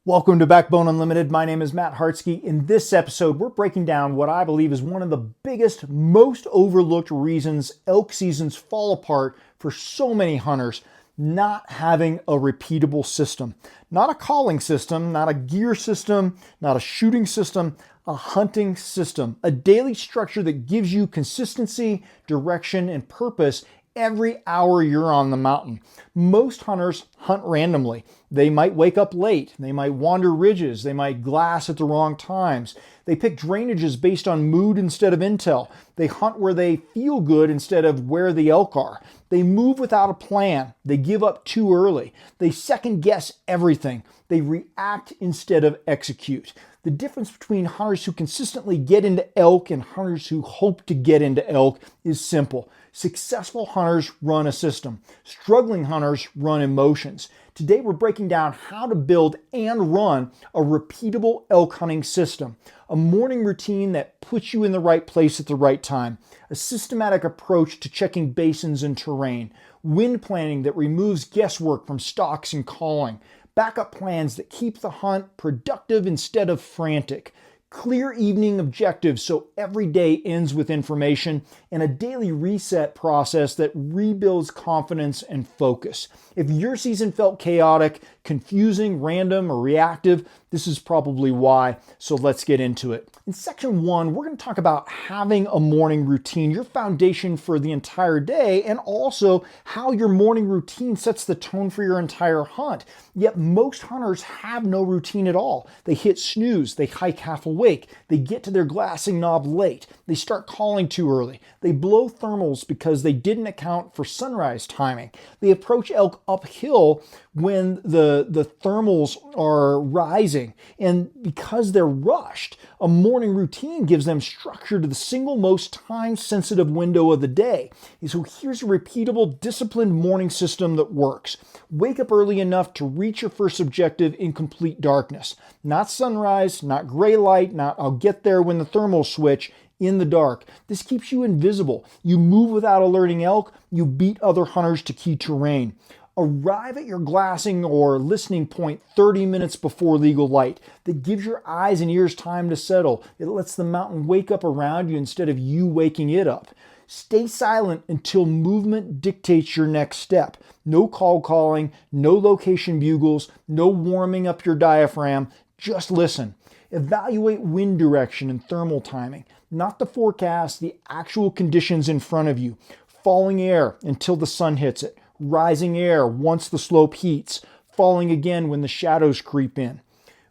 Welcome to Backbone Unlimited. My name is Matt Hartsky. In this episode, we're breaking down what I believe is one of the biggest, most overlooked reasons elk seasons fall apart for so many hunters: not having a repeatable system. Not a calling system, not a gear system, not a shooting system, a hunting system. A daily structure that gives you consistency, direction, and purpose every hour you're on the mountain. Most hunters hunt randomly. They might wake up late. They might wander ridges. They might glass at the wrong times. They pick drainages based on mood instead of intel. They hunt where they feel good instead of where the elk are. They move without a plan. They give up too early. They second guess everything. They react instead of execute. The difference between hunters who consistently get into elk and hunters who hope to get into elk is simple. Successful hunters run a system. Struggling hunters run emotions. Today we're breaking down how to build and run a repeatable elk hunting system. A morning routine that puts you in the right place at the right time. A systematic approach to checking basins and terrain. Wind planning that removes guesswork from stalks and calling. Backup plans that keep the hunt productive instead of frantic. Clear evening objectives so every day ends with information, and a daily reset process that rebuilds confidence and focus. If your season felt chaotic, confusing, random, or reactive, this is probably why, so let's get into it. In section 1, we're going to talk about having a morning routine, your foundation for the entire day, and also how your morning routine sets the tone for your entire hunt. Yet most hunters have no routine at all. They hit snooze, they hike half awake, they get to their glassing knob late, they start calling too early, they blow thermals because they didn't account for sunrise timing, they approach elk uphill when the thermals are rising, and because they're rushed, a morning routine gives them structure to the single most time-sensitive window of the day. And so here's a repeatable, disciplined morning system that works. Wake up early enough to reach your first objective in complete darkness. Not sunrise, not gray light, not I'll get there when the thermals switch. In the dark. This keeps you invisible. You move without alerting elk. You beat other hunters to key terrain. Arrive at your glassing or listening point 30 minutes before legal light. That gives your eyes and ears time to settle. It lets the mountain wake up around you instead of you waking it up. Stay silent until movement dictates your next step. No call calling, no location bugles, no warming up your diaphragm. Just listen. Evaluate wind direction and thermal timing. Not the forecast, the actual conditions in front of you. Falling air until the sun hits it. Rising air once the slope heats. Falling again when the shadows creep in.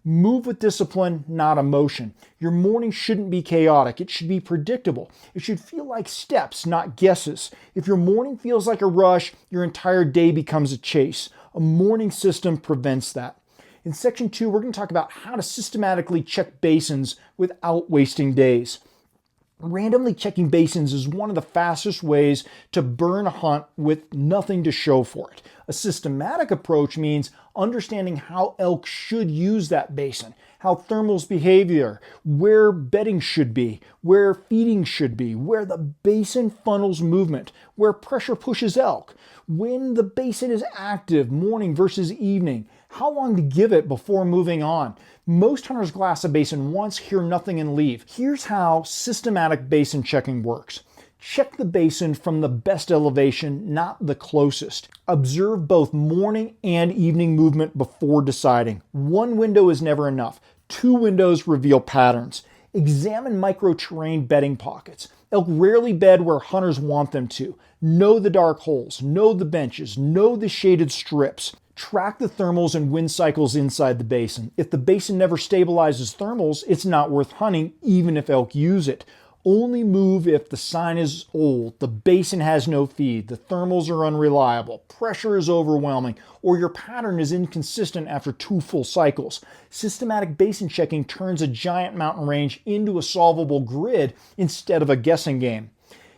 Move with discipline, not emotion. Your morning shouldn't be chaotic. It should be predictable. It should feel like steps, not guesses. If your morning feels like a rush, your entire day becomes a chase. A morning system prevents that. In section 2, we're going to talk about how to systematically check basins without wasting days. Randomly checking basins is one of the fastest ways to burn a hunt with nothing to show for it. A systematic approach means understanding how elk should use that basin, how thermals behave there, where bedding should be, where feeding should be, where the basin funnels movement, where pressure pushes elk, when the basin is active, morning versus evening, how long to give it before moving on. Most hunters glass a basin once, hear nothing, and leave. Here's how systematic basin checking works. Check the basin from the best elevation, not the closest. Observe both morning and evening movement before deciding. One window is never enough. 2 windows reveal patterns. Examine micro-terrain bedding pockets. Elk rarely bed where hunters want them to. Know the dark holes, know the benches, know the shaded strips. Track the thermals and wind cycles inside the basin. If the basin never stabilizes thermals, it's not worth hunting, even if elk use it. Only move if the sign is old, the basin has no feed, the thermals are unreliable, pressure is overwhelming, or your pattern is inconsistent after 2 full cycles. Systematic basin checking turns a giant mountain range into a solvable grid instead of a guessing game.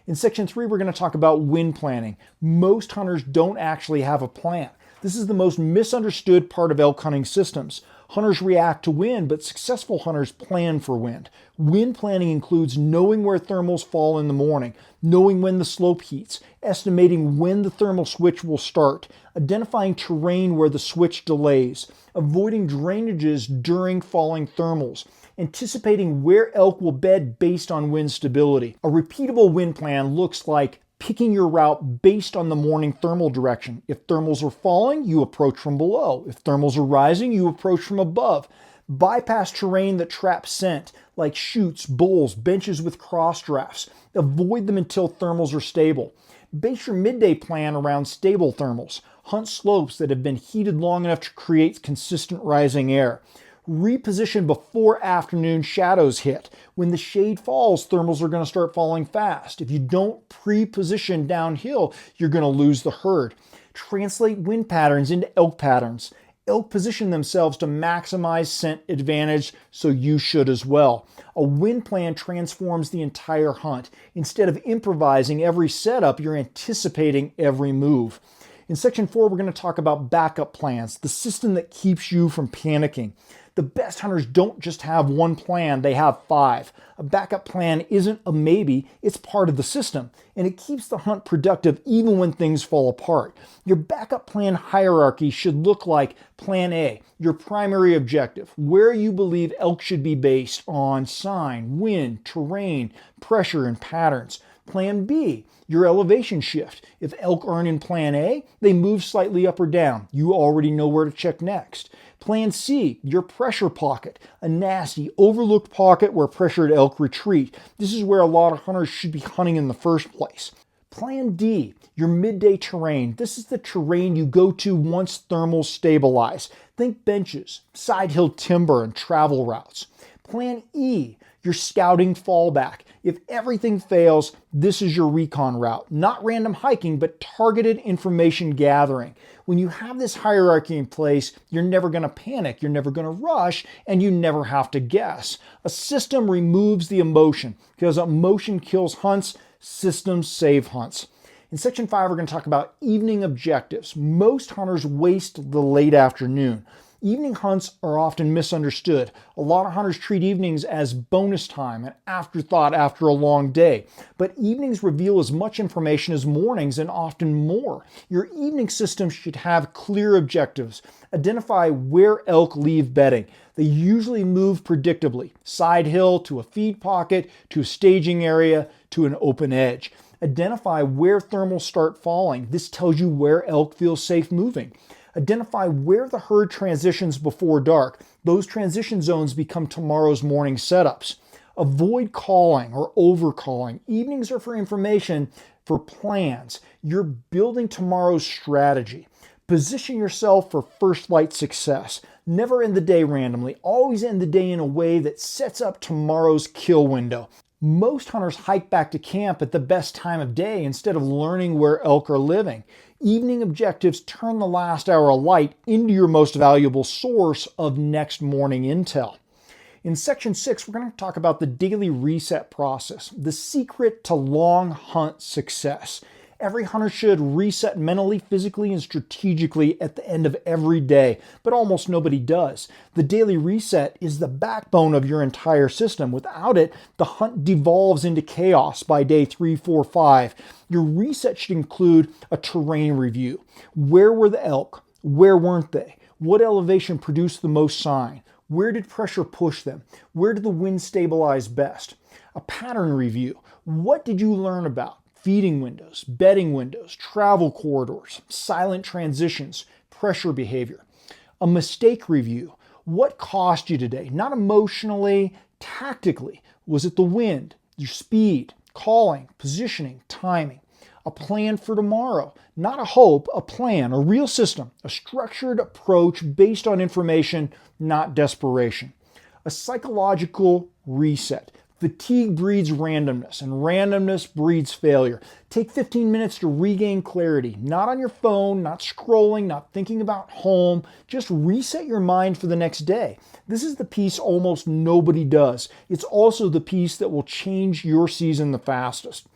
In section 3, we're going to talk about wind planning. Most hunters don't actually have a plan. This is the most misunderstood part of elk hunting systems. Hunters react to wind, but successful hunters plan for wind. Wind planning includes knowing where thermals fall in the morning, knowing when the slope heats, estimating when the thermal switch will start, identifying terrain where the switch delays, avoiding drainages during falling thermals, anticipating where elk will bed based on wind stability. A repeatable wind plan looks like picking your route based on the morning thermal direction. If thermals are falling, you approach from below. If thermals are rising, you approach from above. Bypass terrain that traps scent, like chutes, bowls, benches with cross drafts. Avoid them until thermals are stable. Base your midday plan around stable thermals. Hunt slopes that have been heated long enough to create consistent rising air. Reposition before afternoon shadows hit. When the shade falls, thermals are going to start falling fast. If you don't pre-position downhill, you're going to lose the herd. Translate wind patterns into elk patterns. Elk position themselves to maximize scent advantage, so you should as well. A wind plan transforms the entire hunt. Instead of improvising every setup, you're anticipating every move. In section 4, we're going to talk about backup plans, the system that keeps you from panicking. The best hunters don't just have one plan, they have 5. A backup plan isn't a maybe, it's part of the system, and it keeps the hunt productive even when things fall apart. Your backup plan hierarchy should look like Plan A, your primary objective, where you believe elk should be based on sign, wind, terrain, pressure, and patterns. Plan B, your elevation shift. If elk aren't in Plan A, they move slightly up or down. You already know where to check next. Plan C, your pressure pocket, a nasty, overlooked pocket where pressured elk retreat. This is where a lot of hunters should be hunting in the first place. Plan D, your midday terrain. This is the terrain you go to once thermals stabilize. Think benches, side hill timber, and travel routes. Plan E, your scouting fallback. If everything fails, this is your recon route. Not random hiking, but targeted information gathering. When you have this hierarchy in place, you're never going to panic, you're never going to rush, and you never have to guess. A system removes the emotion, because emotion kills hunts, systems save hunts. In section 5, we're going to talk about evening objectives. Most hunters waste the late afternoon. Evening hunts are often misunderstood. A lot of hunters treat evenings as bonus time, an afterthought after a long day. But evenings reveal as much information as mornings and often more. Your evening system should have clear objectives. Identify where elk leave bedding. They usually move predictably. Side hill to a feed pocket, to a staging area, to an open edge. Identify where thermals start falling. This tells you where elk feel safe moving. Identify where the herd transitions before dark. Those transition zones become tomorrow's morning setups. Avoid calling or overcalling. Evenings are for information, for plans. You're building tomorrow's strategy. Position yourself for first light success. Never end the day randomly. Always end the day in a way that sets up tomorrow's kill window. Most hunters hike back to camp at the best time of day instead of learning where elk are living. Evening objectives turn the last hour of light into your most valuable source of next morning intel. In section 6, we're going to talk about the daily reset process, the secret to long hunt success. Every hunter should reset mentally, physically, and strategically at the end of every day, but almost nobody does. The daily reset is the backbone of your entire system. Without it, the hunt devolves into chaos by day 3, 4, 5. Your reset should include a terrain review. Where were the elk? Where weren't they? What elevation produced the most sign? Where did pressure push them? Where did the wind stabilize best? A pattern review. What did you learn about feeding windows, bedding windows, travel corridors, silent transitions, pressure behavior? A mistake review. What cost you today? Not emotionally, tactically. Was it the wind, your speed, calling, positioning, timing? A plan for tomorrow. Not a hope, a plan, a real system, a structured approach based on information, not desperation. A psychological reset. Fatigue breeds randomness, and randomness breeds failure. Take 15 minutes to regain clarity, not on your phone, not scrolling, not thinking about home. Just reset your mind for the next day. This is the piece almost nobody does. It's also the piece that will change your season the fastest.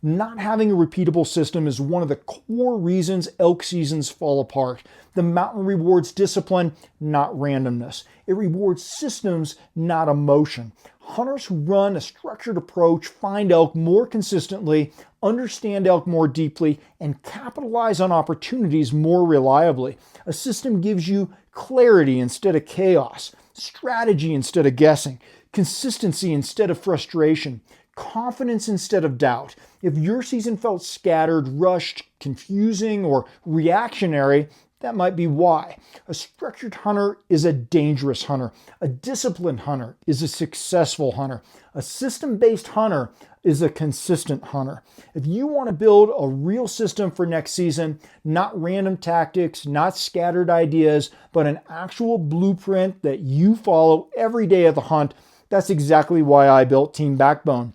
Not having a repeatable system is one of the core reasons elk seasons fall apart. The mountain rewards discipline, not randomness. It rewards systems, not emotion. Hunters who run a structured approach find elk more consistently, understand elk more deeply, and capitalize on opportunities more reliably. A system gives you clarity instead of chaos, strategy instead of guessing, consistency instead of frustration, confidence instead of doubt. If your season felt scattered, rushed, confusing, or reactionary, that might be why. A structured hunter is a dangerous hunter. A disciplined hunter is a successful hunter. A system-based hunter is a consistent hunter. If you want to build a real system for next season, not random tactics, not scattered ideas, but an actual blueprint that you follow every day of the hunt, that's exactly why I built Team Backbone.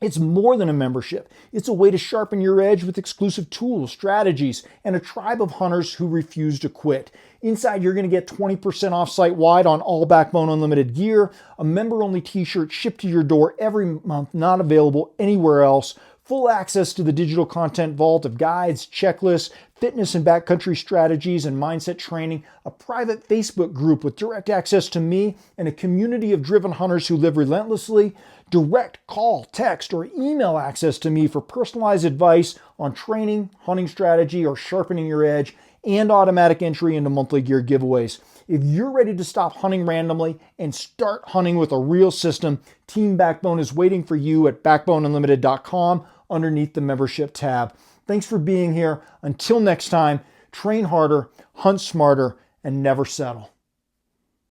It's more than a membership. It's a way to sharpen your edge with exclusive tools, strategies, and a tribe of hunters who refuse to quit. Inside, you're going to get 20% off site-wide on all Backbone Unlimited gear, a member-only t-shirt shipped to your door every month, not available anywhere else, full access to the digital content vault of guides, checklists, fitness and backcountry strategies and mindset training, a private Facebook group with direct access to me, and a community of driven hunters who live relentlessly, direct call, text, or email access to me for personalized advice on training, hunting strategy, or sharpening your edge, and automatic entry into monthly gear giveaways. If you're ready to stop hunting randomly and start hunting with a real system, Team Backbone is waiting for you at backboneunlimited.com underneath the membership tab. Thanks for being here. Until next time, train harder, hunt smarter, and never settle.